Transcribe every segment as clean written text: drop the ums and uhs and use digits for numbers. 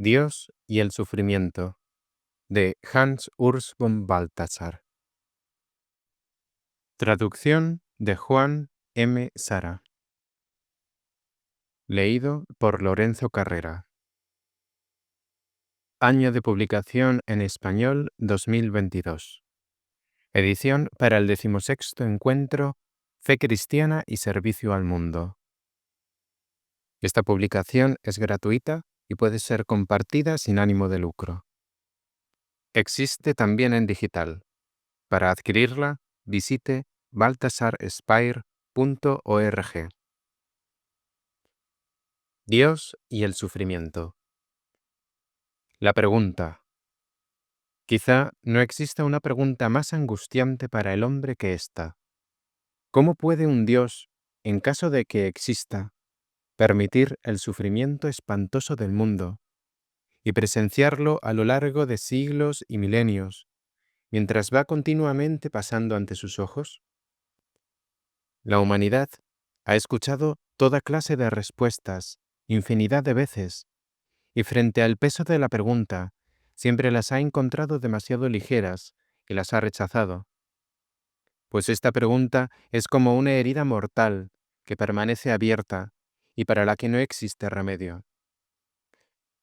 Dios y el sufrimiento, de Hans Urs von Balthasar. Traducción de Juan M. Sara. Leído por Lorenzo Carrera. Año de publicación en español 2022. Edición para el 16º encuentro Fe Cristiana y Servicio al Mundo. Esta publicación es gratuita y puede ser compartida sin ánimo de lucro. Existe también en digital. Para adquirirla, visite balthasarspire.org. Dios y el sufrimiento. La pregunta. Quizá no exista una pregunta más angustiante para el hombre que esta. ¿Cómo puede un Dios, en caso de que exista, permitir el sufrimiento espantoso del mundo y presenciarlo a lo largo de siglos y milenios, mientras va continuamente pasando ante sus ojos? La humanidad ha escuchado toda clase de respuestas, infinidad de veces, y frente al peso de la pregunta, siempre las ha encontrado demasiado ligeras y las ha rechazado. Pues esta pregunta es como una herida mortal que permanece abierta y para la que no existe remedio.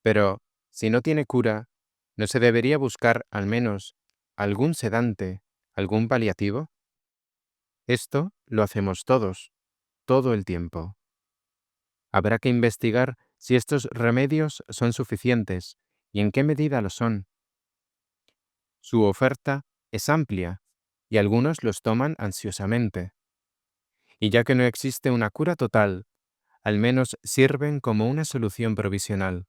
Pero, si no tiene cura, ¿no se debería buscar al menos algún sedante, algún paliativo? Esto lo hacemos todos, todo el tiempo. Habrá que investigar si estos remedios son suficientes y en qué medida lo son. Su oferta es amplia y algunos los toman ansiosamente. Y ya que no existe una cura total, al menos sirven como una solución provisional.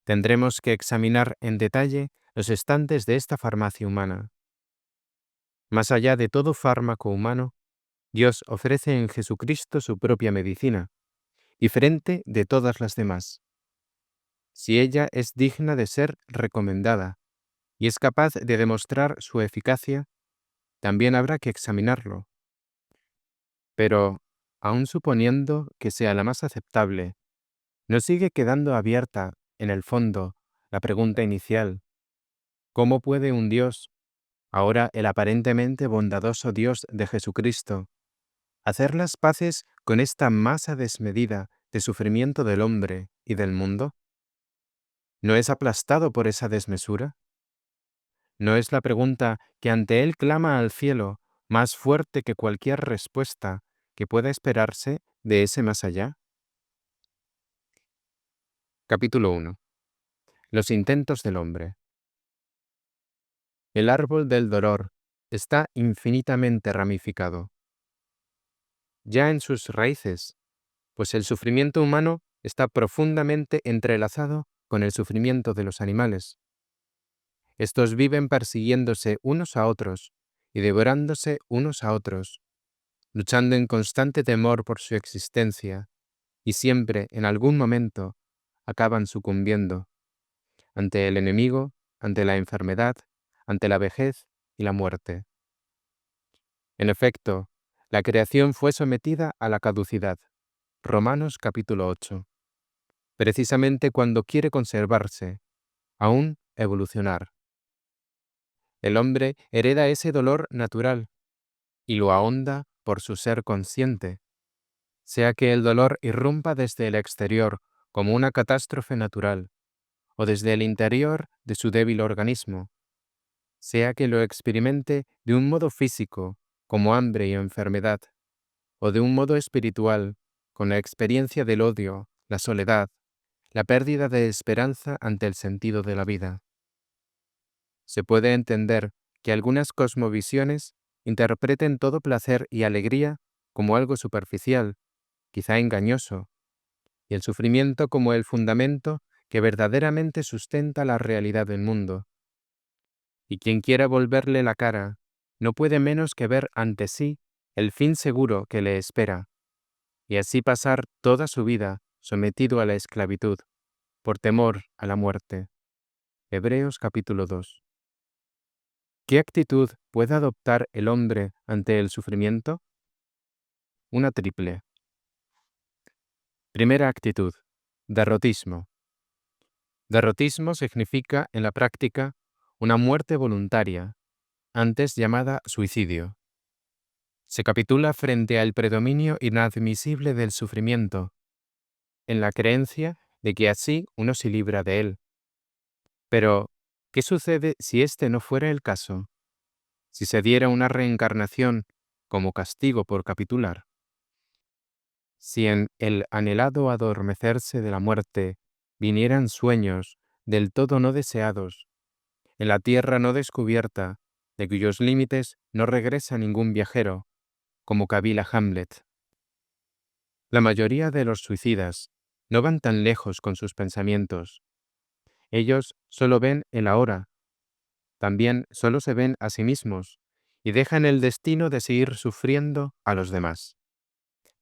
Tendremos que examinar en detalle los estantes de esta farmacia humana. Más allá de todo fármaco humano, Dios ofrece en Jesucristo su propia medicina, diferente de todas las demás. Si ella es digna de ser recomendada y es capaz de demostrar su eficacia, también habrá que examinarlo. Pero, aun suponiendo que sea la más aceptable, nos sigue quedando abierta, en el fondo, la pregunta inicial: ¿cómo puede un Dios, ahora el aparentemente bondadoso Dios de Jesucristo, hacer las paces con esta masa desmedida de sufrimiento del hombre y del mundo? ¿No es aplastado por esa desmesura? ¿No es la pregunta que ante él clama al cielo más fuerte que cualquier respuesta que pueda esperarse de ese más allá? Capítulo 1. Los intentos del hombre. El árbol del dolor está infinitamente ramificado. Ya en sus raíces, pues el sufrimiento humano está profundamente entrelazado con el sufrimiento de los animales. Estos viven persiguiéndose unos a otros y devorándose unos a otros, luchando en constante temor por su existencia, y siempre, en algún momento, acaban sucumbiendo ante el enemigo, ante la enfermedad, ante la vejez y la muerte. En efecto, la creación fue sometida a la caducidad. Romanos capítulo 8. Precisamente cuando quiere conservarse, aún evolucionar. El hombre hereda ese dolor natural y lo ahonda por su ser consciente, sea que el dolor irrumpa desde el exterior como una catástrofe natural, o desde el interior de su débil organismo, sea que lo experimente de un modo físico, como hambre y enfermedad, o de un modo espiritual, con la experiencia del odio, la soledad, la pérdida de esperanza ante el sentido de la vida. Se puede entender que algunas cosmovisiones interpreten todo placer y alegría como algo superficial, quizá engañoso, y el sufrimiento como el fundamento que verdaderamente sustenta la realidad del mundo. Y quien quiera volverle la cara, no puede menos que ver ante sí el fin seguro que le espera, y así pasar toda su vida sometido a la esclavitud, por temor a la muerte. Hebreos capítulo 2. ¿Qué actitud puede adoptar el hombre ante el sufrimiento? Una triple. Primera actitud: derrotismo. Derrotismo significa, en la práctica, una muerte voluntaria, antes llamada suicidio. Se capitula frente al predominio inadmisible del sufrimiento, en la creencia de que así uno se libra de él. Pero, ¿qué sucede si este no fuera el caso? Si se diera una reencarnación como castigo por capitular. Si en el anhelado adormecerse de la muerte vinieran sueños del todo no deseados, en la tierra no descubierta, de cuyos límites no regresa ningún viajero, como cavila Hamlet. La mayoría de los suicidas no van tan lejos con sus pensamientos. Ellos solo ven el ahora, también solo se ven a sí mismos y dejan el destino de seguir sufriendo a los demás.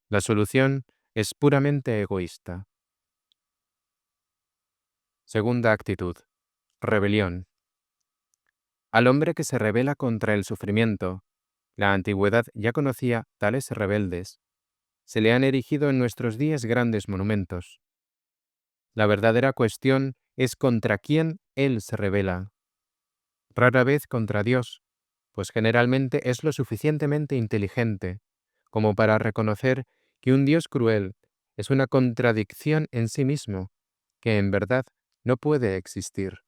La solución es puramente egoísta. Segunda actitud: rebelión. Al hombre que se rebela contra el sufrimiento, la antigüedad ya conocía tales rebeldes. Se le han erigido en nuestros días grandes monumentos. La verdadera cuestión es contra quién él se rebela. Rara vez contra Dios, pues generalmente es lo suficientemente inteligente como para reconocer que un Dios cruel es una contradicción en sí mismo, que en verdad no puede existir.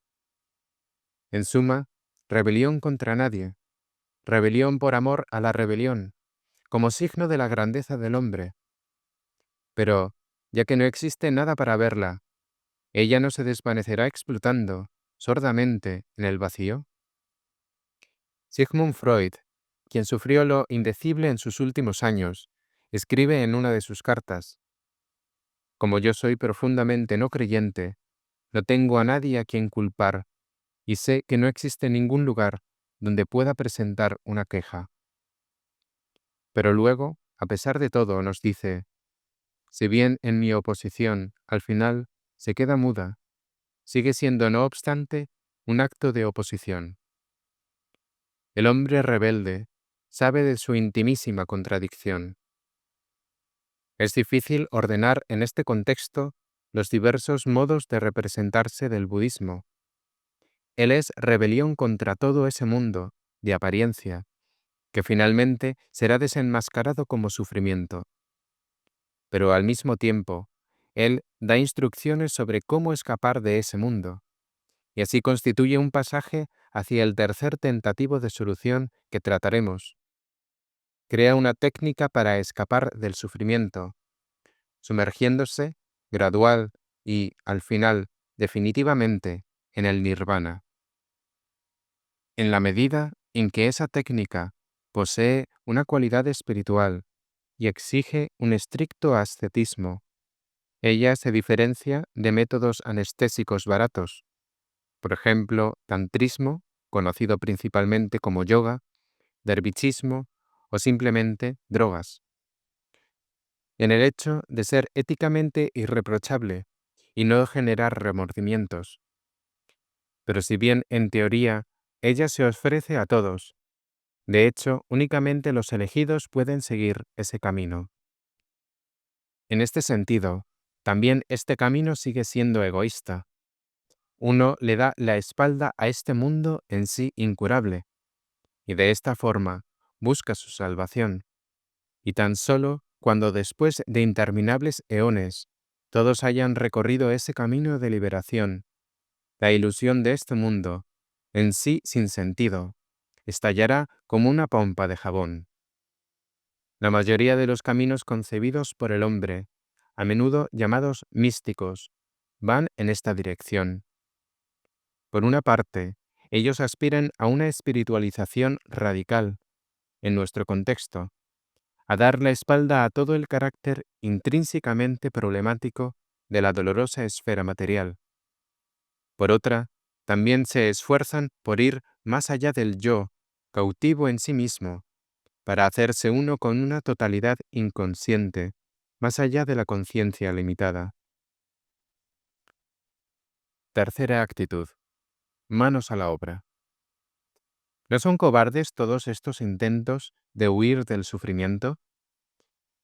En suma, rebelión contra nadie, rebelión por amor a la rebelión, como signo de la grandeza del hombre. Pero, ya que no existe nada para verla, ¿ella no se desvanecerá explotando, sordamente, en el vacío? Sigmund Freud, quien sufrió lo indecible en sus últimos años, escribe en una de sus cartas: «Como yo soy profundamente no creyente, no tengo a nadie a quien culpar, y sé que no existe ningún lugar donde pueda presentar una queja». Pero luego, a pesar de todo, nos dice: «Si bien en mi oposición, al final, se queda muda, sigue siendo, no obstante, un acto de oposición». El hombre rebelde sabe de su intimísima contradicción. Es difícil ordenar en este contexto los diversos modos de representarse del budismo. Él es rebelión contra todo ese mundo, de apariencia, que finalmente será desenmascarado como sufrimiento. Pero al mismo tiempo, él da instrucciones sobre cómo escapar de ese mundo, y así constituye un pasaje hacia el tercer tentativo de solución que trataremos. Crea una técnica para escapar del sufrimiento, sumergiéndose, gradual y, al final, definitivamente, en el nirvana. En la medida en que esa técnica posee una cualidad espiritual y exige un estricto ascetismo, ella se diferencia de métodos anestésicos baratos, por ejemplo, tantrismo, conocido principalmente como yoga, dervichismo o simplemente drogas, en el hecho de ser éticamente irreprochable y no generar remordimientos. Pero si bien en teoría ella se ofrece a todos, de hecho únicamente los elegidos pueden seguir ese camino. En este sentido, también este camino sigue siendo egoísta. Uno le da la espalda a este mundo en sí incurable, y de esta forma busca su salvación. Y tan solo cuando después de interminables eones todos hayan recorrido ese camino de liberación, la ilusión de este mundo, en sí sin sentido, estallará como una pompa de jabón. La mayoría de los caminos concebidos por el hombre, a menudo llamados místicos, van en esta dirección. Por una parte, ellos aspiran a una espiritualización radical, en nuestro contexto, a dar la espalda a todo el carácter intrínsecamente problemático de la dolorosa esfera material. Por otra, también se esfuerzan por ir más allá del yo, cautivo en sí mismo, para hacerse uno con una totalidad inconsciente, más allá de la conciencia limitada. Tercera actitud: manos a la obra. ¿No son cobardes todos estos intentos de huir del sufrimiento?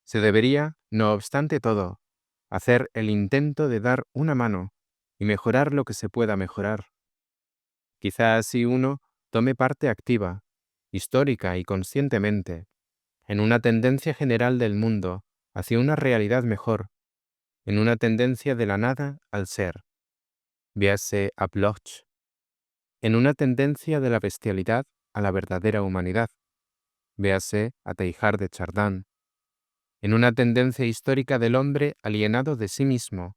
Se debería, no obstante todo, hacer el intento de dar una mano, y mejorar lo que se pueda mejorar. Quizá así uno tome parte activa, histórica y conscientemente, en una tendencia general del mundo hacia una realidad mejor, en una tendencia de la nada al ser, véase a Bloch, en una tendencia de la bestialidad a la verdadera humanidad, véase a Teilhard de Chardin, en una tendencia histórica del hombre alienado de sí mismo,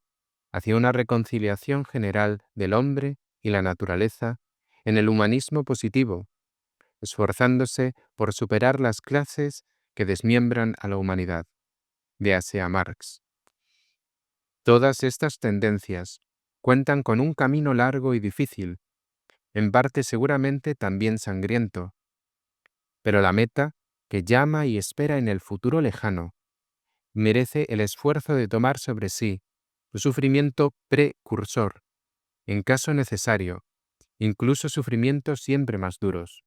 hacia una reconciliación general del hombre y la naturaleza en el humanismo positivo, esforzándose por superar las clases que desmiembran a la humanidad, véase a Marx. Todas estas tendencias cuentan con un camino largo y difícil, en parte seguramente también sangriento, pero la meta, que llama y espera en el futuro lejano, merece el esfuerzo de tomar sobre sí un sufrimiento precursor, en caso necesario, incluso sufrimientos siempre más duros.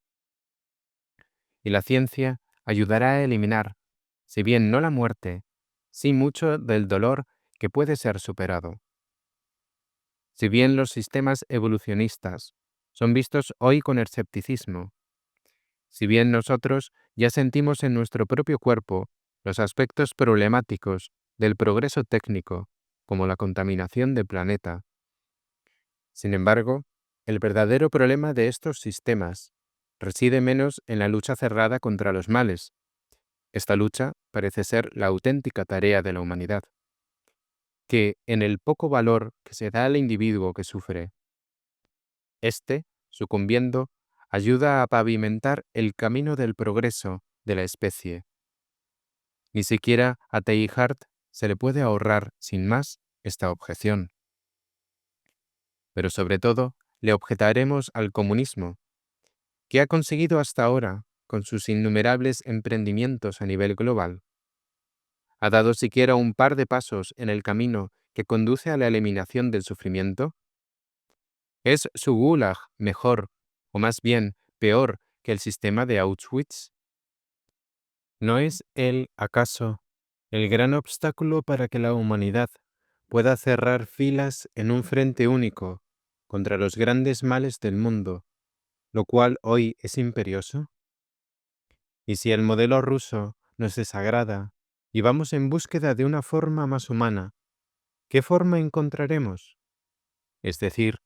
Y la ciencia ayudará a eliminar, si bien no la muerte, sí mucho del dolor que puede ser superado. Si bien los sistemas evolucionistas son vistos hoy con escepticismo, si bien nosotros ya sentimos en nuestro propio cuerpo los aspectos problemáticos del progreso técnico, como la contaminación del planeta, sin embargo, el verdadero problema de estos sistemas reside menos en la lucha cerrada contra los males. Esta lucha parece ser la auténtica tarea de la humanidad, que en el poco valor que se da al individuo que sufre. Este, sucumbiendo, ayuda a pavimentar el camino del progreso de la especie. Ni siquiera a Teilhard se le puede ahorrar sin más esta objeción. Pero sobre todo, le objetaremos al comunismo, que ha conseguido hasta ahora con sus innumerables emprendimientos a nivel global. ¿Ha dado siquiera un par de pasos en el camino que conduce a la eliminación del sufrimiento? ¿Es su Gulag mejor, o más bien peor, que el sistema de Auschwitz? ¿No es él, acaso, el gran obstáculo para que la humanidad pueda cerrar filas en un frente único contra los grandes males del mundo, lo cual hoy es imperioso? Y si el modelo ruso nos desagrada y vamos en búsqueda de una forma más humana, ¿qué forma encontraremos? Es decir,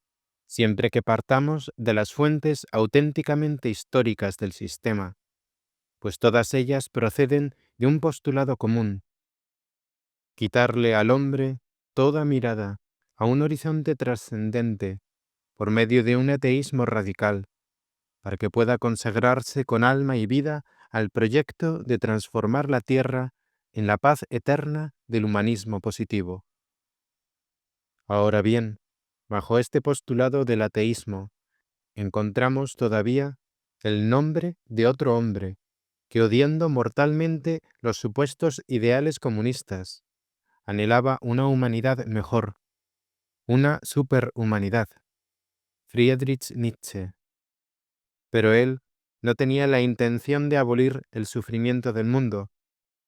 siempre que partamos de las fuentes auténticamente históricas del sistema, pues todas ellas proceden de un postulado común: quitarle al hombre toda mirada a un horizonte trascendente por medio de un ateísmo radical, para que pueda consagrarse con alma y vida al proyecto de transformar la Tierra en la paz eterna del humanismo positivo. Ahora bien, bajo este postulado del ateísmo, encontramos todavía el nombre de otro hombre que, odiando mortalmente los supuestos ideales comunistas, anhelaba una humanidad mejor, una superhumanidad: Friedrich Nietzsche. Pero él no tenía la intención de abolir el sufrimiento del mundo,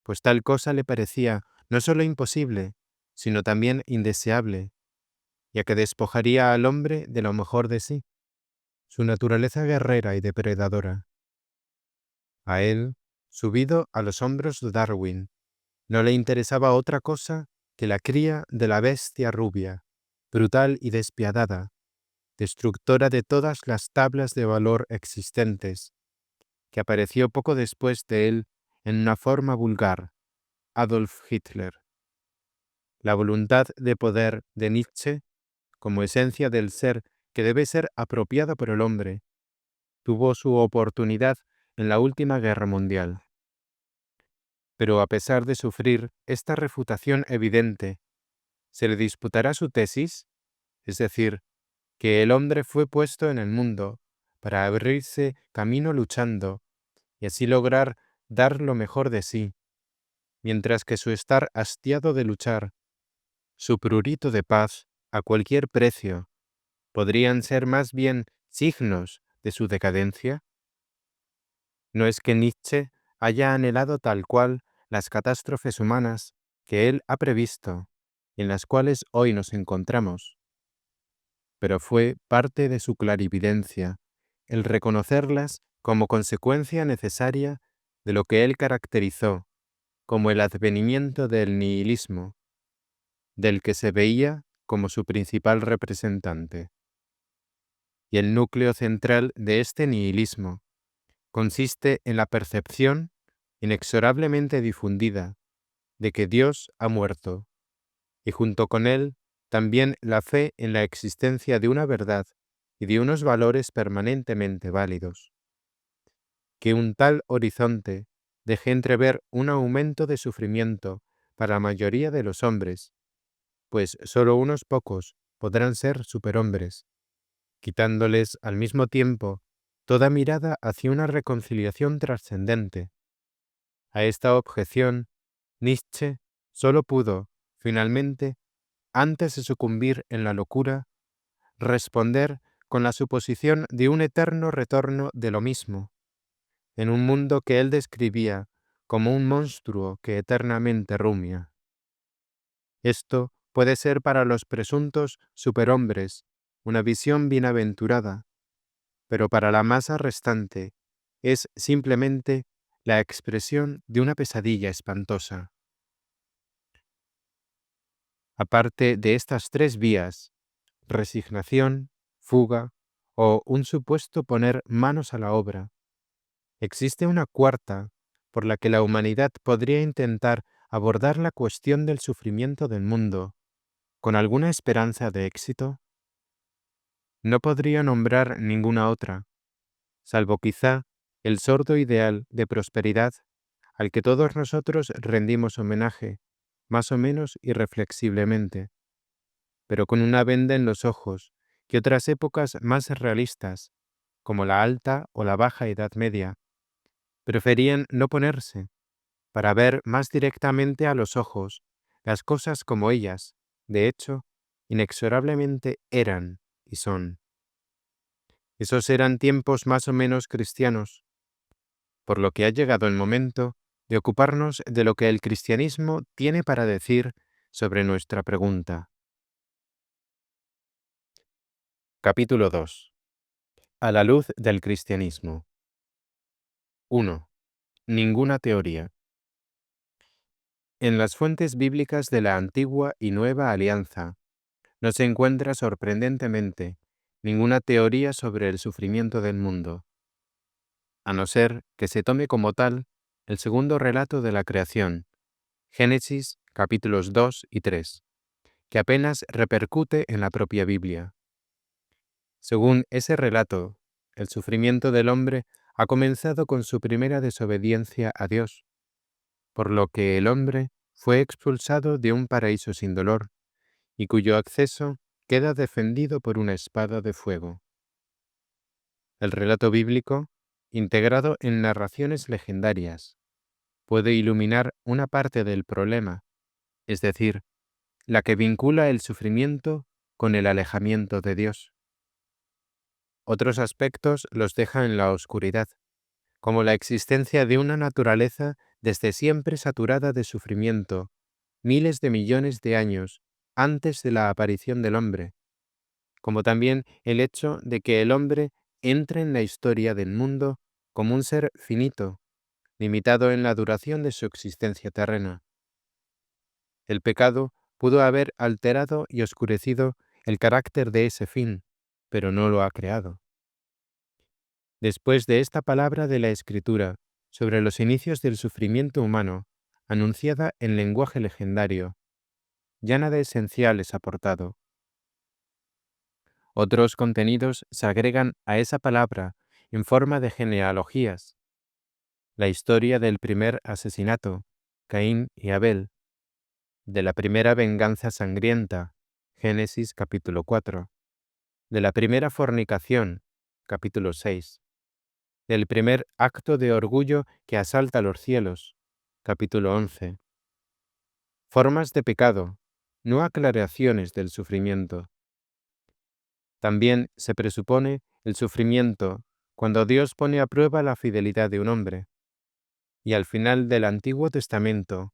pues tal cosa le parecía no solo imposible, sino también indeseable, ya que despojaría al hombre de lo mejor de sí, su naturaleza guerrera y depredadora. A él, subido a los hombros de Darwin, no le interesaba otra cosa que la cría de la bestia rubia, brutal y despiadada, destructora de todas las tablas de valor existentes, que apareció poco después de él en una forma vulgar: Adolf Hitler. La voluntad de poder de Nietzsche, como esencia del ser que debe ser apropiada por el hombre, tuvo su oportunidad en la última guerra mundial. Pero a pesar de sufrir esta refutación evidente, ¿se le disputará su tesis? Es decir, que el hombre fue puesto en el mundo para abrirse camino luchando y así lograr dar lo mejor de sí, mientras que su estar hastiado de luchar, su prurito de paz a cualquier precio, podrían ser más bien signos de su decadencia? ¿No es que Nietzsche haya anhelado tal cual las catástrofes humanas que él ha previsto y en las cuales hoy nos encontramos? pero fue parte de su clarividencia el reconocerlas como consecuencia necesaria de lo que él caracterizó como el advenimiento del nihilismo, del que se veía como su principal representante. Y el núcleo central de este nihilismo consiste en la percepción inexorablemente difundida de que Dios ha muerto, y junto con él también la fe en la existencia de una verdad y de unos valores permanentemente válidos. Que un tal horizonte deje entrever un aumento de sufrimiento para la mayoría de los hombres, pues sólo unos pocos podrán ser superhombres, quitándoles al mismo tiempo toda mirada hacia una reconciliación trascendente. A esta objeción, Nietzsche solo pudo, finalmente, antes de sucumbir en la locura, responder con la suposición de un eterno retorno de lo mismo, en un mundo que él describía como un monstruo que eternamente rumia. Esto puede ser para los presuntos superhombres una visión bienaventurada, pero para la masa restante es simplemente la expresión de una pesadilla espantosa. Aparte de estas tres vías, resignación, fuga o un supuesto poner manos a la obra, existe una cuarta por la que la humanidad podría intentar abordar la cuestión del sufrimiento del mundo con alguna esperanza de éxito. No podría nombrar ninguna otra, salvo quizá el sordo ideal de prosperidad al que todos nosotros rendimos homenaje, más o menos irreflexiblemente, pero con una venda en los ojos que otras épocas más realistas, como la alta o la baja Edad Media, preferían no ponerse, para ver más directamente a los ojos las cosas como ellas, de hecho, inexorablemente eran y son. Esos eran tiempos más o menos cristianos, por lo que ha llegado el momento de ocuparnos de lo que el cristianismo tiene para decir sobre nuestra pregunta. Capítulo 2. A la luz del cristianismo. 1. Ninguna teoría. En las fuentes bíblicas de la Antigua y Nueva Alianza no se encuentra sorprendentemente ninguna teoría sobre el sufrimiento del mundo, a no ser que se tome como tal el segundo relato de la creación, Génesis capítulos 2 y 3, que apenas repercute en la propia Biblia. Según ese relato, el sufrimiento del hombre ha comenzado con su primera desobediencia a Dios, por lo que el hombre fue expulsado de un paraíso sin dolor, y cuyo acceso queda defendido por una espada de fuego. El relato bíblico, integrado en narraciones legendarias, puede iluminar una parte del problema, es decir, la que vincula el sufrimiento con el alejamiento de Dios. Otros aspectos los deja en la oscuridad, como la existencia de una naturaleza desde siempre saturada de sufrimiento, miles de millones de años antes de la aparición del hombre, como también el hecho de que el hombre entre en la historia del mundo como un ser finito, limitado en la duración de su existencia terrena. El pecado pudo haber alterado y oscurecido el carácter de ese fin, pero no lo ha creado. Después de esta palabra de la Escritura sobre los inicios del sufrimiento humano, anunciada en lenguaje legendario, ya nada esencial es aportado. Otros contenidos se agregan a esa palabra en forma de genealogías. La historia del primer asesinato, Caín y Abel, de la primera venganza sangrienta, Génesis capítulo 4, de la primera fornicación, capítulo 6, del primer acto de orgullo que asalta los cielos, capítulo 11. Formas de pecado, no aclaraciones del sufrimiento. También se presupone el sufrimiento cuando Dios pone a prueba la fidelidad de un hombre. Y al final del Antiguo Testamento,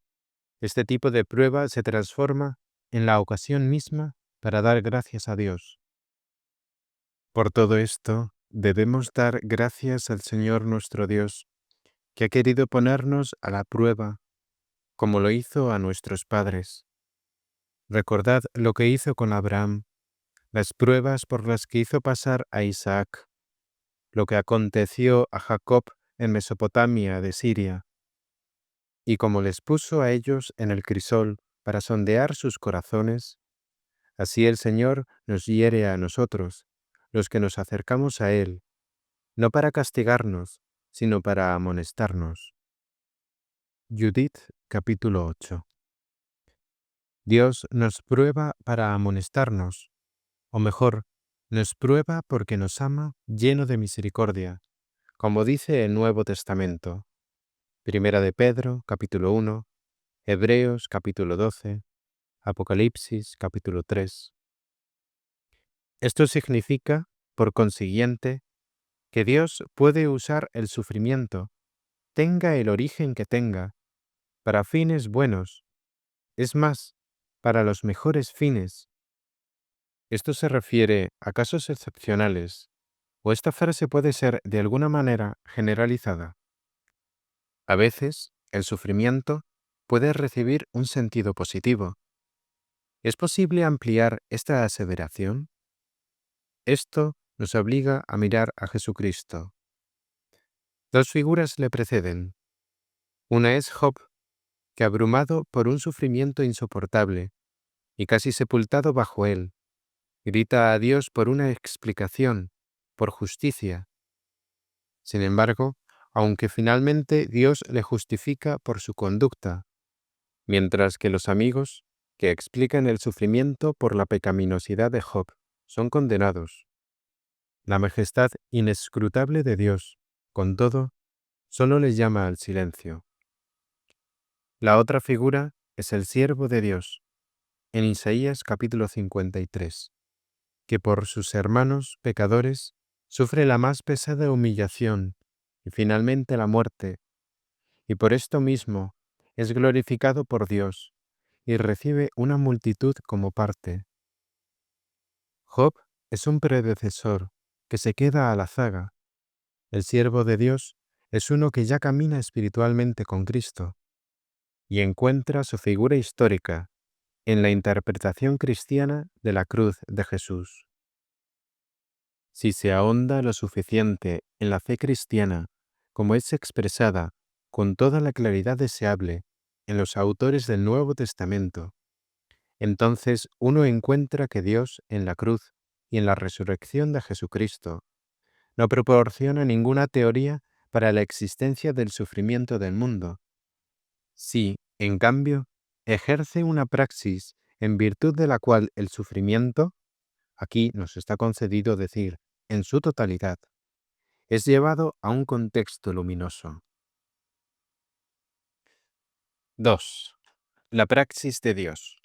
este tipo de prueba se transforma en la ocasión misma para dar gracias a Dios. Por todo esto, debemos dar gracias al Señor nuestro Dios, que ha querido ponernos a la prueba, como lo hizo a nuestros padres. Recordad lo que hizo con Abraham, las pruebas por las que hizo pasar a Isaac, lo que aconteció a Jacob en Mesopotamia de Siria, y como les puso a ellos en el crisol para sondear sus corazones, así el Señor nos hiere a nosotros, los que nos acercamos a Él, no para castigarnos, sino para amonestarnos. Judith, capítulo 8. Dios nos prueba para amonestarnos, o mejor, nos prueba porque nos ama lleno de misericordia, como dice el Nuevo Testamento. Primera de Pedro, capítulo 1, Hebreos, capítulo 12, Apocalipsis, capítulo 3. Esto significa, por consiguiente, que Dios puede usar el sufrimiento, tenga el origen que tenga, para fines buenos, es más, para los mejores fines. Esto se refiere a casos excepcionales, o esta frase puede ser de alguna manera generalizada. A veces, el sufrimiento puede recibir un sentido positivo. ¿Es posible ampliar esta aseveración? Esto nos obliga a mirar a Jesucristo. Dos figuras le preceden. Una es Job, que abrumado por un sufrimiento insoportable y casi sepultado bajo él, grita a Dios por una explicación, por justicia. Sin embargo, aunque finalmente Dios le justifica por su conducta, mientras que los amigos, que explican el sufrimiento por la pecaminosidad de Job, son condenados. La majestad inescrutable de Dios, con todo, solo les llama al silencio. La otra figura es el siervo de Dios, en Isaías capítulo 53, que por sus hermanos pecadores sufre la más pesada humillación y finalmente la muerte, y por esto mismo es glorificado por Dios y recibe una multitud como parte. Job es un predecesor que se queda a la zaga. El siervo de Dios es uno que ya camina espiritualmente con Cristo y encuentra su figura histórica en la interpretación cristiana de la cruz de Jesús. Si se ahonda lo suficiente en la fe cristiana, como es expresada con toda la claridad deseable en los autores del Nuevo Testamento, entonces uno encuentra que Dios en la cruz y en la resurrección de Jesucristo no proporciona ninguna teoría para la existencia del sufrimiento del mundo. Sí, en cambio, ejerce una praxis en virtud de la cual el sufrimiento, aquí nos está concedido decir en su totalidad, es llevado a un contexto luminoso. 2. La praxis de Dios.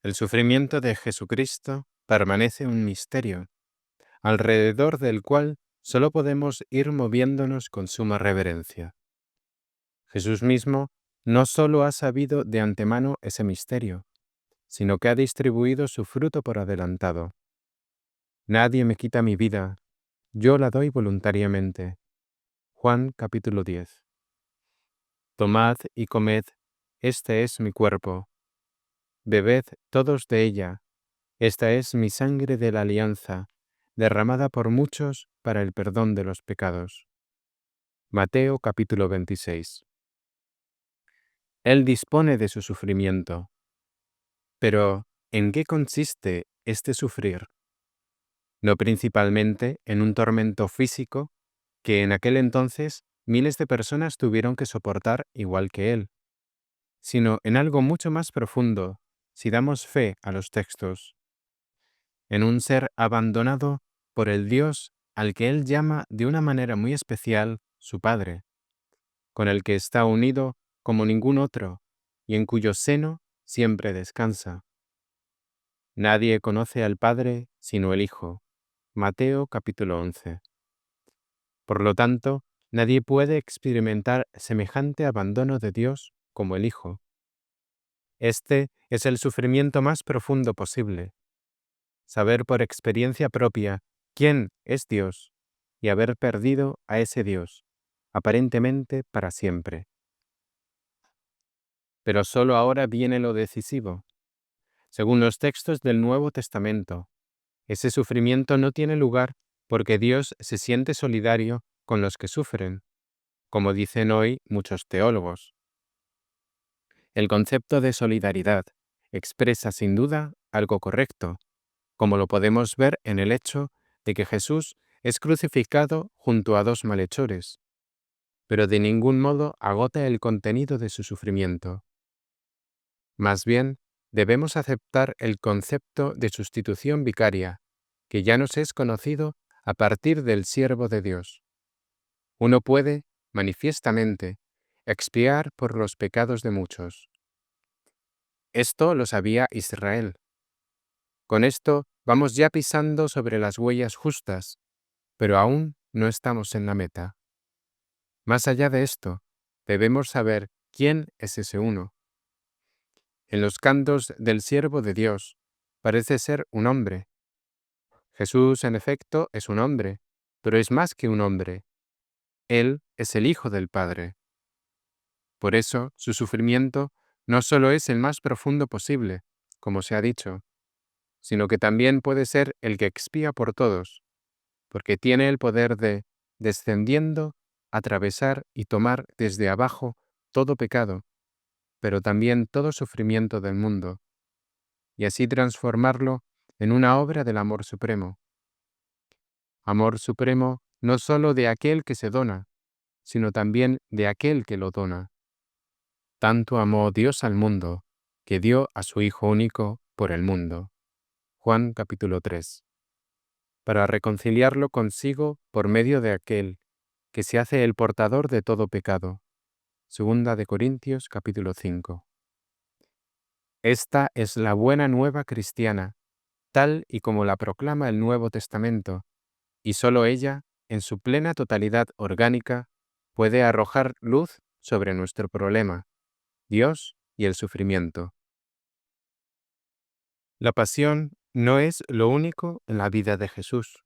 El sufrimiento de Jesucristo permanece un misterio, alrededor del cual solo podemos ir moviéndonos con suma reverencia. Jesús mismo no solo ha sabido de antemano ese misterio, sino que ha distribuido su fruto por adelantado. Nadie me quita mi vida, yo la doy voluntariamente. Juan capítulo 10. Tomad y comed, este es mi cuerpo. Bebed todos de ella, esta es mi sangre de la alianza, derramada por muchos para el perdón de los pecados. Mateo capítulo 26. Él dispone de su sufrimiento. Pero, ¿en qué consiste este sufrir? No principalmente en un tormento físico que en aquel entonces miles de personas tuvieron que soportar igual que él, sino en algo mucho más profundo, si damos fe a los textos, en un ser abandonado por el Dios al que él llama de una manera muy especial su Padre, con el que está unido como ningún otro y en cuyo seno siempre descansa. Nadie conoce al Padre sino el Hijo. Mateo capítulo 11. Por lo tanto, nadie puede experimentar semejante abandono de Dios como el Hijo. Este es el sufrimiento más profundo posible. Saber por experiencia propia quién es Dios y haber perdido a ese Dios, aparentemente para siempre. Pero solo ahora viene lo decisivo. Según los textos del Nuevo Testamento, ese sufrimiento no tiene lugar porque Dios se siente solidario con los que sufren, como dicen hoy muchos teólogos. El concepto de solidaridad expresa sin duda algo correcto, como lo podemos ver en el hecho de que Jesús es crucificado junto a dos malhechores, pero de ningún modo agota el contenido de su sufrimiento. Más bien, debemos aceptar el concepto de sustitución vicaria, que ya nos es conocido a partir del siervo de Dios. Uno puede, manifiestamente, expiar por los pecados de muchos. Esto lo sabía Israel. Con esto vamos ya pisando sobre las huellas justas, pero aún no estamos en la meta. Más allá de esto, debemos saber quién es ese uno. En los cantos del siervo de Dios parece ser un hombre. Jesús, en efecto, es un hombre, pero es más que un hombre. Él es el Hijo del Padre. Por eso, su sufrimiento no solo es el más profundo posible, como se ha dicho, sino que también puede ser el que expía por todos, porque tiene el poder de, descendiendo, atravesar y tomar desde abajo todo pecado, pero también todo sufrimiento del mundo, y así transformarlo en una obra del amor supremo. Amor supremo no solo de aquel que se dona, sino también de aquel que lo dona. Tanto amó Dios al mundo, que dio a su Hijo único por el mundo. Juan capítulo 3. Para reconciliarlo consigo por medio de aquel que se hace el portador de todo pecado. Segunda de Corintios capítulo 5. Esta es la buena nueva cristiana, tal y como la proclama el Nuevo Testamento, y sólo ella, en su plena totalidad orgánica, puede arrojar luz sobre nuestro problema, Dios y el sufrimiento. La pasión no es lo único en la vida de Jesús.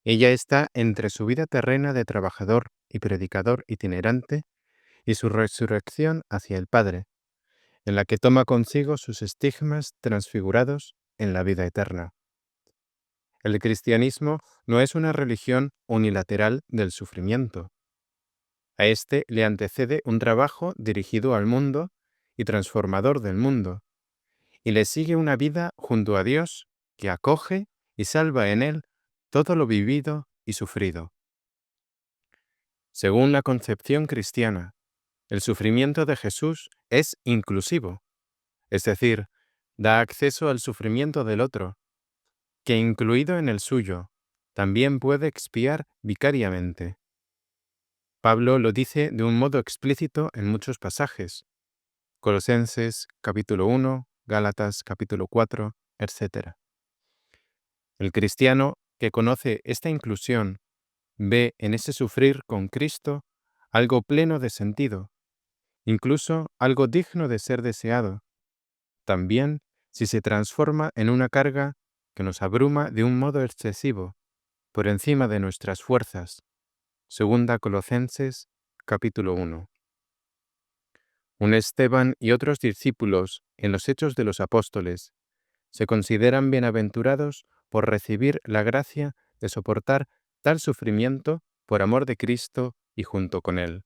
Ella está entre su vida terrena de trabajador y predicador itinerante y su resurrección hacia el Padre, en la que toma consigo sus estigmas transfigurados en la vida eterna. El cristianismo no es una religión unilateral del sufrimiento. A este le antecede un trabajo dirigido al mundo y transformador del mundo, y le sigue una vida junto a Dios que acoge y salva en él todo lo vivido y sufrido. Según la concepción cristiana, el sufrimiento de Jesús es inclusivo, es decir, da acceso al sufrimiento del otro, que incluido en el suyo, también puede expiar vicariamente. Pablo lo dice de un modo explícito en muchos pasajes. Colosenses capítulo 1, Gálatas capítulo 4, etc. El cristiano que conoce esta inclusión ve en ese sufrir con Cristo algo pleno de sentido, incluso algo digno de ser deseado, también si se transforma en una carga que nos abruma de un modo excesivo, por encima de nuestras fuerzas. Segunda Colosenses capítulo 1. Un Esteban y otros discípulos en los Hechos de los Apóstoles se consideran bienaventurados por recibir la gracia de soportar tal sufrimiento por amor de Cristo y junto con Él.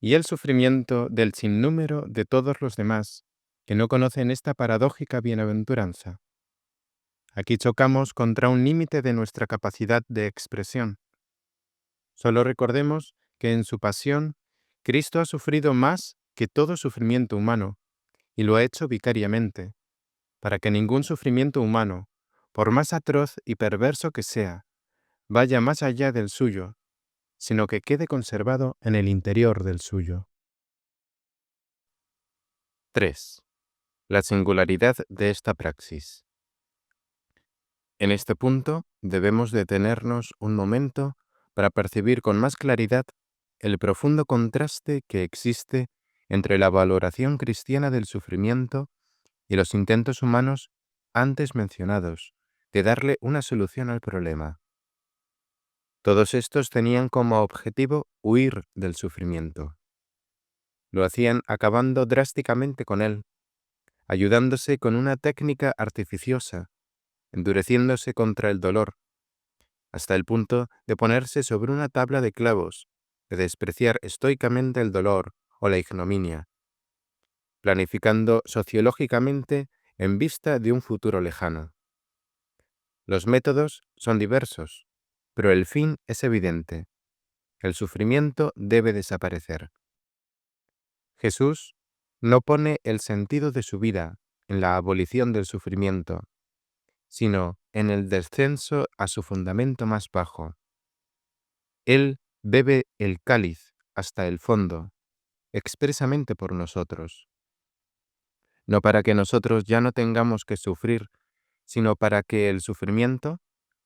Y el sufrimiento del sinnúmero de todos los demás que no conocen esta paradójica bienaventuranza. Aquí chocamos contra un límite de nuestra capacidad de expresión. Solo recordemos que en su pasión, Cristo ha sufrido más que todo sufrimiento humano, y lo ha hecho vicariamente, para que ningún sufrimiento humano, por más atroz y perverso que sea, vaya más allá del suyo, sino que quede conservado en el interior del suyo. 3. La singularidad de esta praxis. En este punto debemos detenernos un momento para percibir con más claridad el profundo contraste que existe entre la valoración cristiana del sufrimiento y los intentos humanos antes mencionados de darle una solución al problema. Todos estos tenían como objetivo huir del sufrimiento. Lo hacían acabando drásticamente con él, ayudándose con una técnica artificiosa, endureciéndose contra el dolor, hasta el punto de ponerse sobre una tabla de clavos, de despreciar estoicamente el dolor o la ignominia, planificando sociológicamente en vista de un futuro lejano. Los métodos son diversos, pero el fin es evidente. El sufrimiento debe desaparecer. Jesús no pone el sentido de su vida en la abolición del sufrimiento, sino en el descenso a su fundamento más bajo. Él bebe el cáliz hasta el fondo, expresamente por nosotros, no para que nosotros ya no tengamos que sufrir, sino para que el sufrimiento,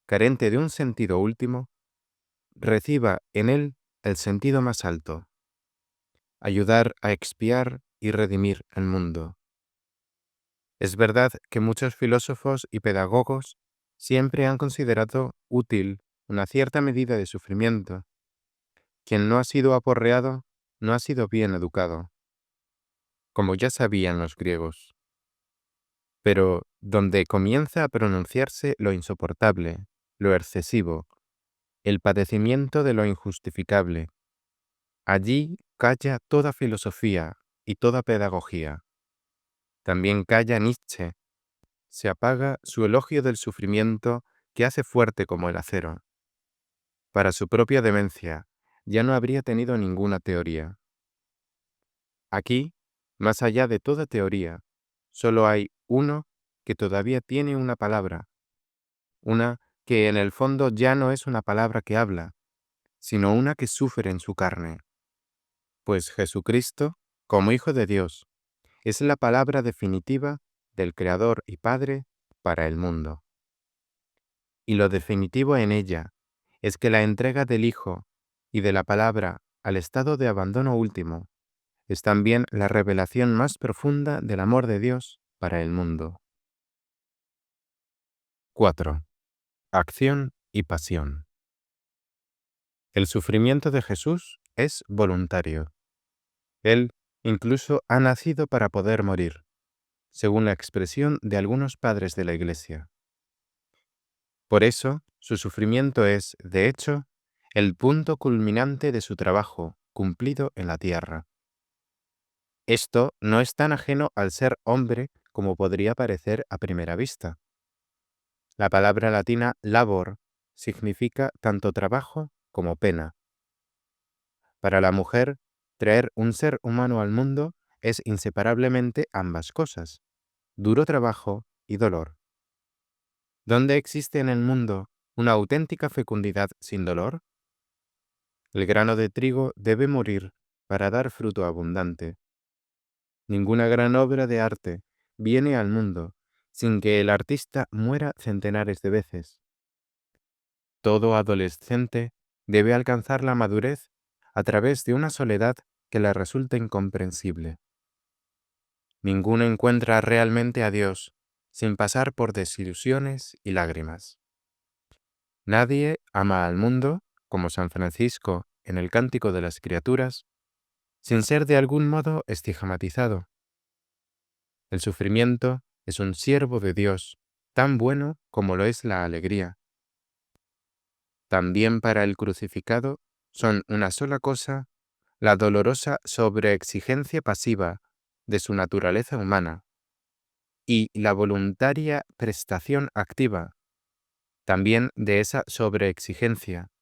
carente de un sentido último, reciba en él el sentido más alto: ayudar a expiar y redimir el mundo. Es verdad que muchos filósofos y pedagogos siempre han considerado útil una cierta medida de sufrimiento. Quien no ha sido aporreado no ha sido bien educado, como ya sabían los griegos. Pero donde comienza a pronunciarse lo insoportable, lo excesivo, el padecimiento de lo injustificable, allí calla toda filosofía y toda pedagogía. También calla Nietzsche. Se apaga su elogio del sufrimiento que hace fuerte como el acero. Para su propia demencia, ya no habría tenido ninguna teoría. Aquí, más allá de toda teoría, solo hay uno que todavía tiene una palabra, una que en el fondo ya no es una palabra que habla, sino una que sufre en su carne. Pues Jesucristo, como Hijo de Dios, es la palabra definitiva del Creador y Padre para el mundo. Y lo definitivo en ella es que la entrega del Hijo y de la palabra al estado de abandono último es también la revelación más profunda del amor de Dios para el mundo. 4. Acción y pasión. El sufrimiento de Jesús es voluntario. Él incluso ha nacido para poder morir, según la expresión de algunos padres de la Iglesia. Por eso, su sufrimiento es, de hecho, el punto culminante de su trabajo cumplido en la tierra. Esto no es tan ajeno al ser hombre como podría parecer a primera vista. La palabra latina labor significa tanto trabajo como pena. Para la mujer, traer un ser humano al mundo es inseparablemente ambas cosas: duro trabajo y dolor. ¿Dónde existe en el mundo una auténtica fecundidad sin dolor? El grano de trigo debe morir para dar fruto abundante. Ninguna gran obra de arte viene al mundo sin que el artista muera centenares de veces. Todo adolescente debe alcanzar la madurez a través de una soledad que le resulta incomprensible. Ninguno encuentra realmente a Dios sin pasar por desilusiones y lágrimas. Nadie ama al mundo, como San Francisco en el Cántico de las Criaturas, sin ser de algún modo estigmatizado. El sufrimiento es un siervo de Dios, tan bueno como lo es la alegría. También para el crucificado son una sola cosa la dolorosa sobreexigencia pasiva de su naturaleza humana y la voluntaria prestación activa también de esa sobreexigencia,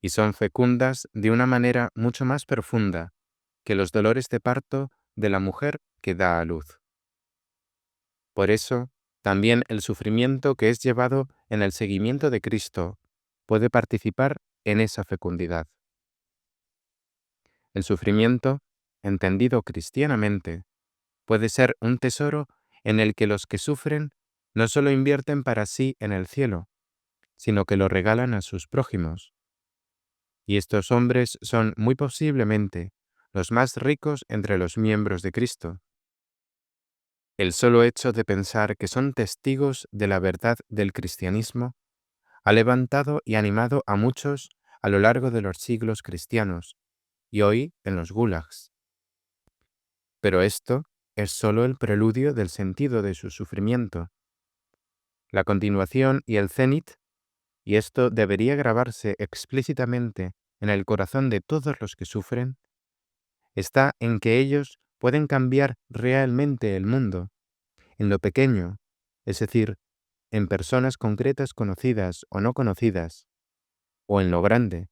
y son fecundas de una manera mucho más profunda que los dolores de parto de la mujer que da a luz. Por eso, también el sufrimiento que es llevado en el seguimiento de Cristo puede participar en esa fecundidad. El sufrimiento, entendido cristianamente, puede ser un tesoro en el que los que sufren no solo invierten para sí en el cielo, sino que lo regalan a sus prójimos. Y estos hombres son muy posiblemente los más ricos entre los miembros de Cristo. El solo hecho de pensar que son testigos de la verdad del cristianismo ha levantado y animado a muchos a lo largo de los siglos cristianos y hoy en los gulags. Pero esto es solo el preludio del sentido de su sufrimiento, la continuación y el cenit, y esto debería grabarse explícitamente en el corazón de todos los que sufren, está en que ellos pueden cambiar realmente el mundo, en lo pequeño, es decir, en personas concretas conocidas o no conocidas, o en lo grande,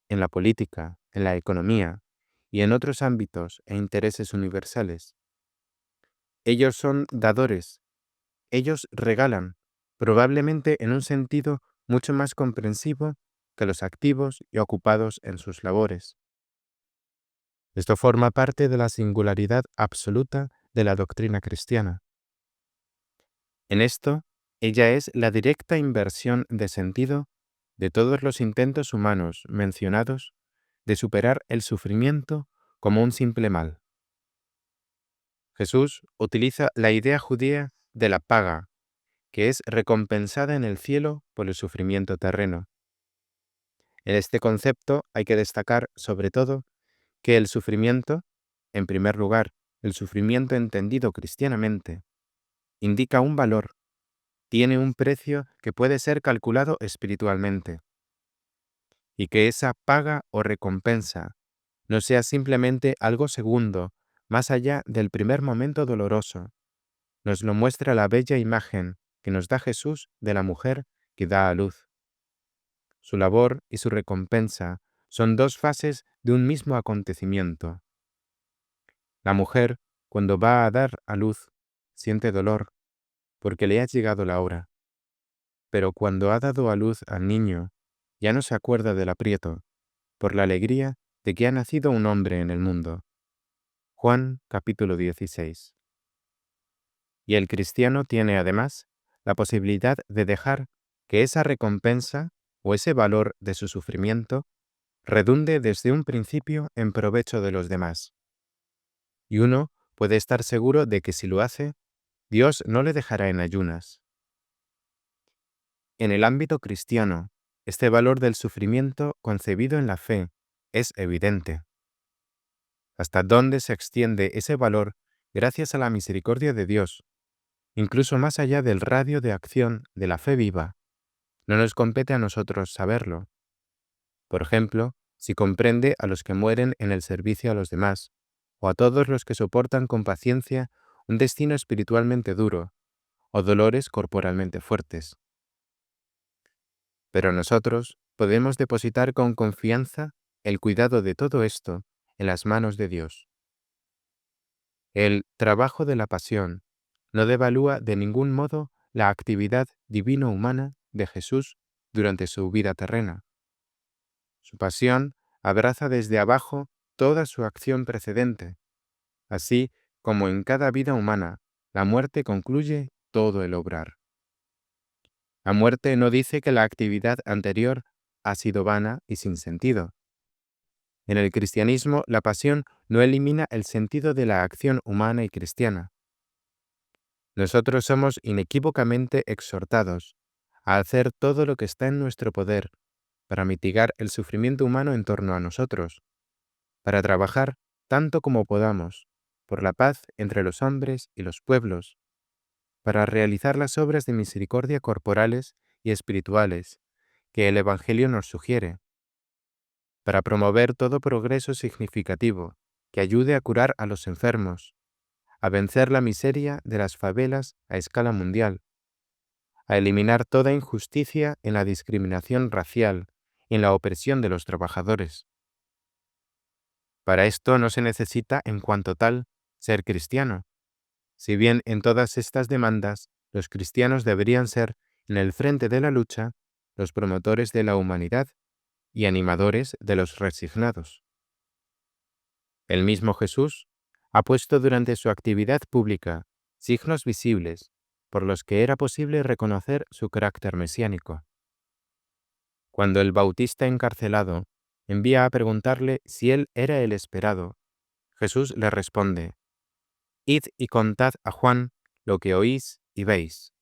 en la política, en la economía y en otros ámbitos e intereses universales. Ellos son dadores, ellos regalan, probablemente en un sentido mucho más comprensivo que los activos y ocupados en sus labores. Esto forma parte de la singularidad absoluta de la doctrina cristiana. En esto, ella es la directa inversión de sentido de todos los intentos humanos mencionados de superar el sufrimiento como un simple mal. Jesús utiliza la idea judía de la paga, que es recompensada en el cielo por el sufrimiento terreno. En este concepto hay que destacar, sobre todo, que el sufrimiento, en primer lugar, el sufrimiento entendido cristianamente, indica un valor, tiene un precio que puede ser calculado espiritualmente, y que esa paga o recompensa no sea simplemente algo segundo, más allá del primer momento doloroso. Nos lo muestra la bella imagen que nos da Jesús de la mujer que da a luz. Su labor y su recompensa son dos fases de un mismo acontecimiento. La mujer, cuando va a dar a luz, siente dolor, porque le ha llegado la hora. Pero cuando ha dado a luz al niño, ya no se acuerda del aprieto, por la alegría de que ha nacido un hombre en el mundo. Juan capítulo 16. Y el cristiano tiene además la posibilidad de dejar que esa recompensa o ese valor de su sufrimiento redunde desde un principio en provecho de los demás. Y uno puede estar seguro de que si lo hace, Dios no le dejará en ayunas. En el ámbito cristiano, este valor del sufrimiento concebido en la fe es evidente. ¿Hasta dónde se extiende ese valor gracias a la misericordia de Dios? Incluso más allá del radio de acción de la fe viva, no nos compete a nosotros saberlo. Por ejemplo, si comprende a los que mueren en el servicio a los demás, o a todos los que soportan con paciencia un destino espiritualmente duro, o dolores corporalmente fuertes. Pero nosotros podemos depositar con confianza el cuidado de todo esto en las manos de Dios. El trabajo de la pasión no devalúa de ningún modo la actividad divino-humana de Jesús durante su vida terrena. Su pasión abraza desde abajo toda su acción precedente, así como en cada vida humana la muerte concluye todo el obrar. La muerte no dice que la actividad anterior ha sido vana y sin sentido. En el cristianismo, la pasión no elimina el sentido de la acción humana y cristiana. Nosotros somos inequívocamente exhortados a hacer todo lo que está en nuestro poder para mitigar el sufrimiento humano en torno a nosotros, para trabajar tanto como podamos por la paz entre los hombres y los pueblos, para realizar las obras de misericordia corporales y espirituales que el Evangelio nos sugiere, para promover todo progreso significativo que ayude a curar a los enfermos, a vencer la miseria de las favelas a escala mundial, a eliminar toda injusticia en la discriminación racial y en la opresión de los trabajadores. Para esto no se necesita, en cuanto tal, ser cristiano, si bien en todas estas demandas los cristianos deberían ser, en el frente de la lucha, los promotores de la humanidad y animadores de los resignados. El mismo Jesús ha puesto durante su actividad pública signos visibles por los que era posible reconocer su carácter mesiánico. Cuando el Bautista encarcelado envía a preguntarle si él era el esperado, Jesús le responde: «Id y contad a Juan lo que oís y veis.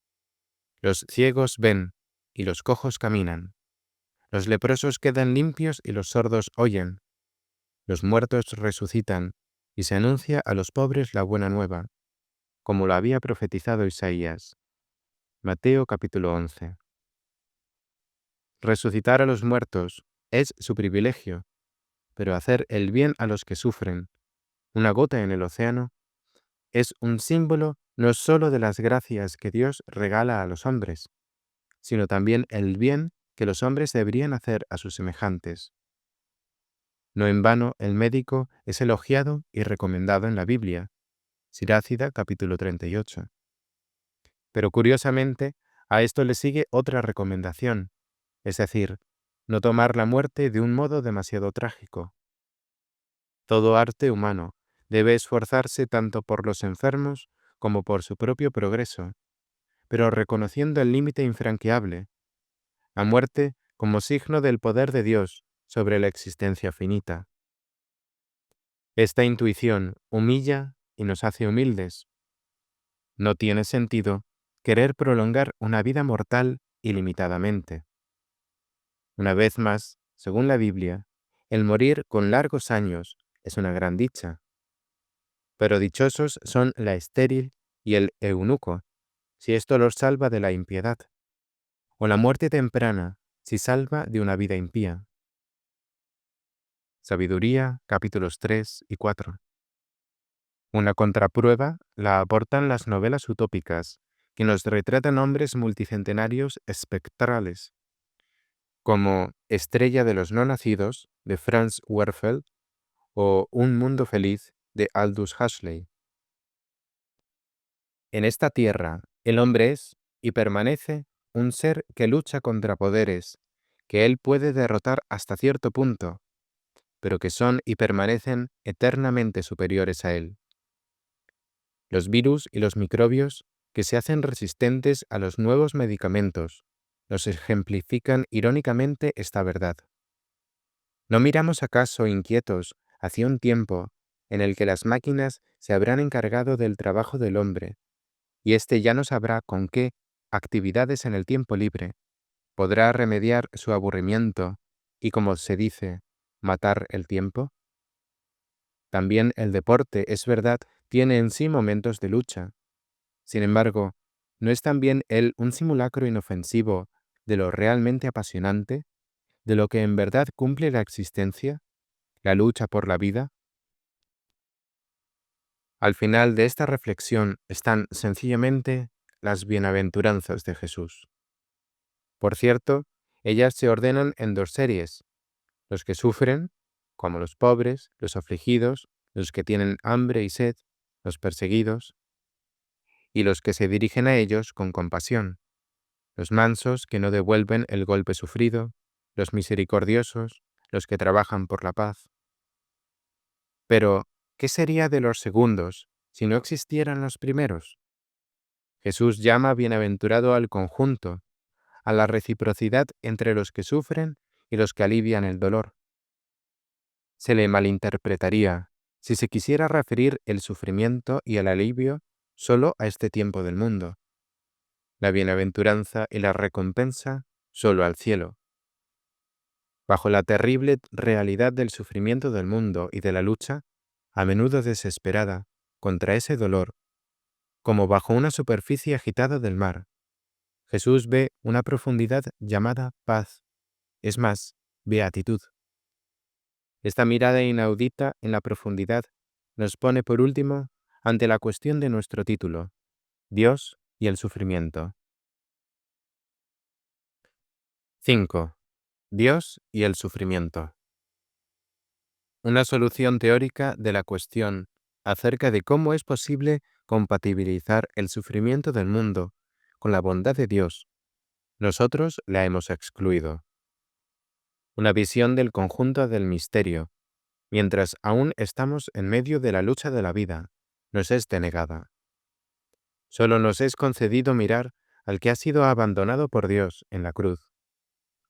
Los ciegos ven y los cojos caminan. Los leprosos quedan limpios y los sordos oyen. Los muertos resucitan y se anuncia a los pobres la buena nueva, como lo había profetizado Isaías. Mateo capítulo 11. Resucitar a los muertos es su privilegio, pero hacer el bien a los que sufren, una gota en el océano, es un símbolo no sólo de las gracias que Dios regala a los hombres, sino también el bien que los hombres deberían hacer a sus semejantes. No en vano el médico es elogiado y recomendado en la Biblia, Sirácida capítulo 38. Pero curiosamente, a esto le sigue otra recomendación, es decir, no tomar la muerte de un modo demasiado trágico. Todo arte humano debe esforzarse tanto por los enfermos como por su propio progreso, pero reconociendo el límite infranqueable, la muerte como signo del poder de Dios sobre la existencia finita. Esta intuición humilla y nos hace humildes. No tiene sentido querer prolongar una vida mortal ilimitadamente. Una vez más, según la Biblia, el morir con largos años es una gran dicha. Pero dichosos son la estéril y el eunuco, si esto los salva de la impiedad, o la muerte temprana, si salva de una vida impía. Sabiduría, capítulos 3 y 4. Una contraprueba la aportan las novelas utópicas, que nos retratan hombres multicentenarios espectrales, como Estrella de los no nacidos, de Franz Werfel, o Un mundo feliz, de Aldous Huxley. En esta tierra, el hombre es y permanece un ser que lucha contra poderes, que él puede derrotar hasta cierto punto, pero que son y permanecen eternamente superiores a él. Los virus y los microbios, que se hacen resistentes a los nuevos medicamentos, nos ejemplifican irónicamente esta verdad. ¿No miramos acaso inquietos hacia un tiempo en el que las máquinas se habrán encargado del trabajo del hombre, y éste ya no sabrá con qué actividades en el tiempo libre podrá remediar su aburrimiento y, como se dice, matar el tiempo? También el deporte, es verdad, tiene en sí momentos de lucha. Sin embargo, ¿no es también él un simulacro inofensivo de lo realmente apasionante, de lo que en verdad cumple la existencia, la lucha por la vida? Al final de esta reflexión están sencillamente las bienaventuranzas de Jesús. Por cierto, ellas se ordenan en dos series: los que sufren, como los pobres, los afligidos, los que tienen hambre y sed, los perseguidos, y los que se dirigen a ellos con compasión, los mansos que no devuelven el golpe sufrido, los misericordiosos, los que trabajan por la paz. Pero, ¿qué sería de los segundos si no existieran los primeros? Jesús llama bienaventurado al conjunto, a la reciprocidad entre los que sufren y los que alivian el dolor. Se le malinterpretaría si se quisiera referir el sufrimiento y el alivio solo a este tiempo del mundo, la bienaventuranza y la recompensa solo al cielo. Bajo la terrible realidad del sufrimiento del mundo y de la lucha, a menudo desesperada, contra ese dolor, como bajo una superficie agitada del mar, Jesús ve una profundidad llamada paz, es más, beatitud. Esta mirada inaudita en la profundidad nos pone por último ante la cuestión de nuestro título, Dios y el sufrimiento. 5. Dios y el sufrimiento. Una solución teórica de la cuestión acerca de cómo es posible compatibilizar el sufrimiento del mundo con la bondad de Dios. Nosotros la hemos excluido. Una visión del conjunto del misterio, mientras aún estamos en medio de la lucha de la vida, nos es denegada. Solo nos es concedido mirar al que ha sido abandonado por Dios en la cruz,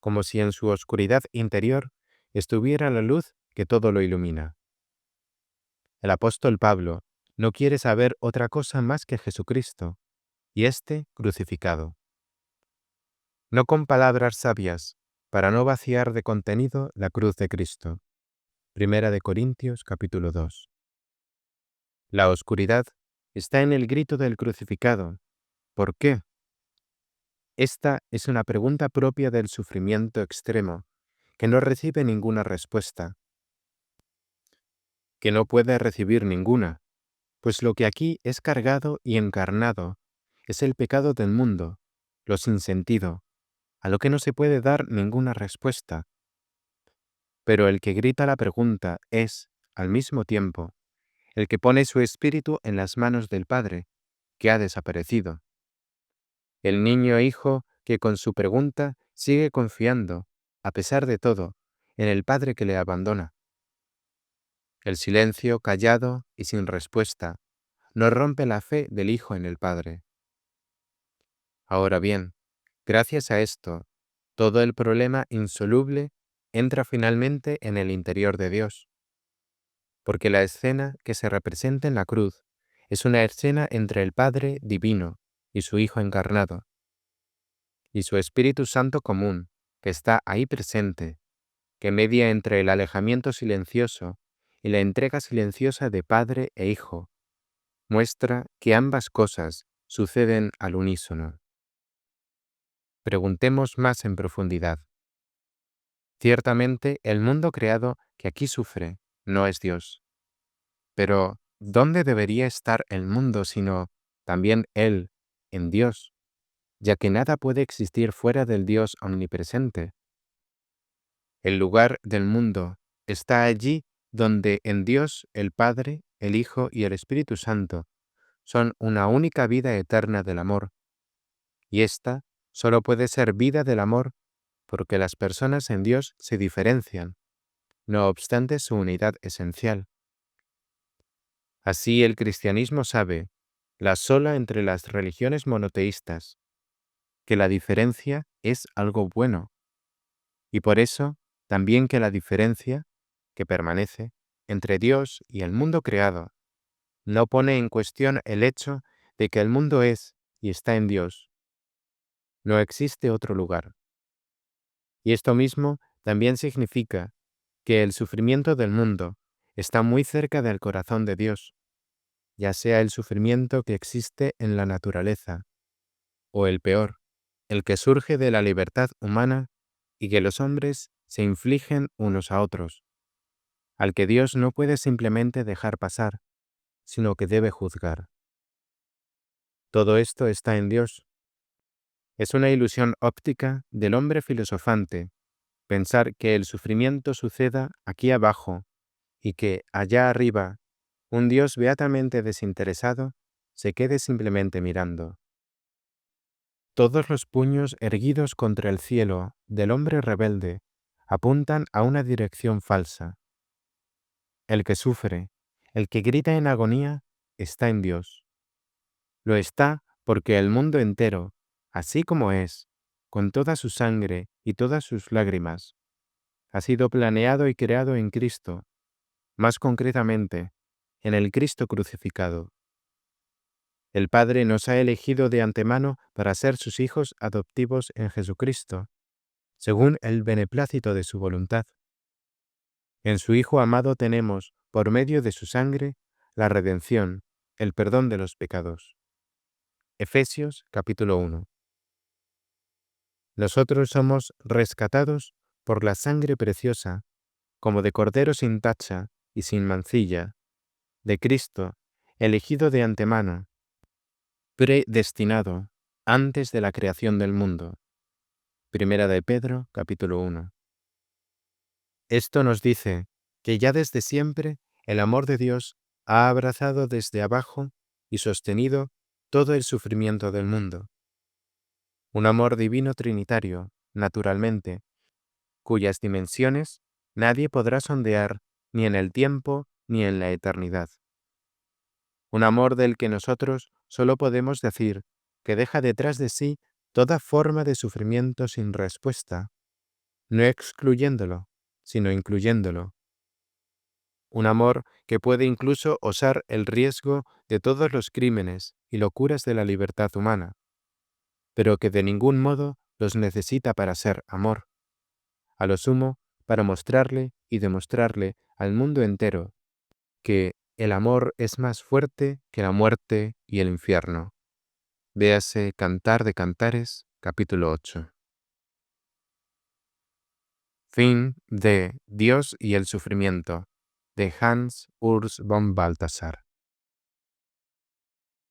como si en su oscuridad interior estuviera la luz que todo lo ilumina. El apóstol Pablo no quiere saber otra cosa más que Jesucristo, y éste crucificado. No con palabras sabias, para no vaciar de contenido la cruz de Cristo. Primera de Corintios capítulo 2. La oscuridad está en el grito del crucificado. ¿Por qué? Esta es una pregunta propia del sufrimiento extremo, que no recibe ninguna respuesta, que no puede recibir ninguna, pues lo que aquí es cargado y encarnado es el pecado del mundo, lo sinsentido, a lo que no se puede dar ninguna respuesta. Pero el que grita la pregunta es, al mismo tiempo, el que pone su espíritu en las manos del Padre, que ha desaparecido. El niño hijo que con su pregunta sigue confiando, a pesar de todo, en el Padre que le abandona. El silencio callado y sin respuesta no rompe la fe del Hijo en el Padre. Ahora bien, gracias a esto, todo el problema insoluble entra finalmente en el interior de Dios, porque la escena que se representa en la cruz es una escena entre el Padre divino y su Hijo encarnado, y su Espíritu Santo común, que está ahí presente, que media entre el alejamiento silencioso y la entrega silenciosa de Padre e Hijo, muestra que ambas cosas suceden al unísono. Preguntemos más en profundidad. Ciertamente, el mundo creado que aquí sufre no es Dios. Pero, ¿dónde debería estar el mundo sino también Él, en Dios, ya que nada puede existir fuera del Dios omnipresente? El lugar del mundo está allí donde en Dios el Padre, el Hijo y el Espíritu Santo son una única vida eterna del amor, y ésta solo puede ser vida del amor porque las personas en Dios se diferencian, no obstante su unidad esencial. Así el cristianismo sabe, la sola entre las religiones monoteístas, que la diferencia es algo bueno, y por eso también que la diferencia, que permanece, entre Dios y el mundo creado, no pone en cuestión el hecho de que el mundo es y está en Dios. No existe otro lugar. Y esto mismo también significa que el sufrimiento del mundo está muy cerca del corazón de Dios, ya sea el sufrimiento que existe en la naturaleza, o el peor, el que surge de la libertad humana y que los hombres se infligen unos a otros, al que Dios no puede simplemente dejar pasar, sino que debe juzgar. Todo esto está en Dios. Es una ilusión óptica del hombre filosofante pensar que el sufrimiento suceda aquí abajo y que allá arriba un Dios beatamente desinteresado se quede simplemente mirando. Todos los puños erguidos contra el cielo del hombre rebelde apuntan a una dirección falsa. El que sufre, el que grita en agonía, está en Dios. Lo está porque el mundo entero, así como es, con toda su sangre y todas sus lágrimas, ha sido planeado y creado en Cristo, más concretamente, en el Cristo crucificado. El Padre nos ha elegido de antemano para ser sus hijos adoptivos en Jesucristo, según el beneplácito de su voluntad. En su Hijo amado tenemos, por medio de su sangre, la redención, el perdón de los pecados. Efesios capítulo 1. Nosotros somos rescatados por la sangre preciosa, como de cordero sin tacha y sin mancilla, de Cristo, elegido de antemano, predestinado antes de la creación del mundo. Primera de Pedro, capítulo 1. Esto nos dice que ya desde siempre el amor de Dios ha abrazado desde abajo y sostenido todo el sufrimiento del mundo. Un amor divino trinitario, naturalmente, cuyas dimensiones nadie podrá sondear ni en el tiempo ni en la eternidad. Un amor del que nosotros solo podemos decir que deja detrás de sí toda forma de sufrimiento sin respuesta, no excluyéndolo, sino incluyéndolo. un amor que puede incluso osar el riesgo de todos los crímenes y locuras de la libertad humana, pero que de ningún modo los necesita para ser amor, a lo sumo para mostrarle y demostrarle al mundo entero que el amor es más fuerte que la muerte y el infierno. Véase Cantar de Cantares, capítulo 8. Fin de Dios y el sufrimiento, de Hans Urs von Balthasar.